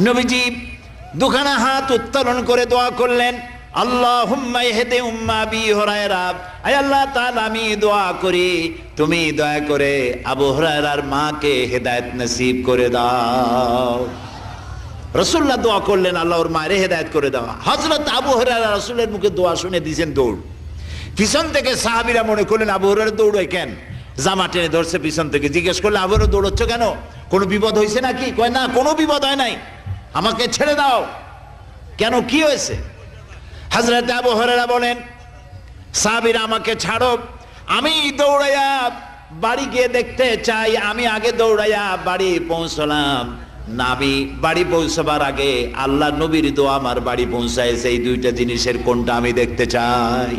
নবীজি দুখানা হাত উত্তোলন করে দোয়া করলেন, আল্লাহুম্মা ইহদি উম্মা আবি হুরায়রা, আয় আল্লাহ তাআলা আমি দোয়া করি তুমি দয়া করে আবু হুরায়রার মাকে হেদায়েত নসিব করে দাও। রাসূলুল্লাহ দোয়া করলেন আল্লাহ ওর মায়ের হেদায়েত করে দাও। হযরত আবু হুরায়রা রাসূলের মুখে দোয়া শুনে দিয়েছেন দৌড়। পিছন থেকে সাহাবীরা মনে করলেন আবু হুরায়রা দৌড়ায় কেন, জামা টেনে ধরছে পিছন থেকে। জিজ্ঞেস করলে আবু হুরায়রা দৌড়চ্ছ কেন, কোনো বিপদ হয়েছে নাকি? কয় না, কোনো বিপদ হয় নাই, আমাকে ছেড়ে দাও। কেন, কি হয়েছে? হযরত আবু হুরায়রা বলেন, সাহাবীরা আমাকে ছাড়ো, আমি দৌড়াইয়া বাড়ি গিয়ে দেখতে চাই। আমি আগে দৌড়াইয়া বাড়ি পৌঁছলাম, নাবি বাড়ি পৌঁছবার আগে আল্লাহ নবীর দোয়া আমার বাড়ি পৌঁছায়। সেই দুইটা জিনিসের কোনটা আমি দেখতে চাই।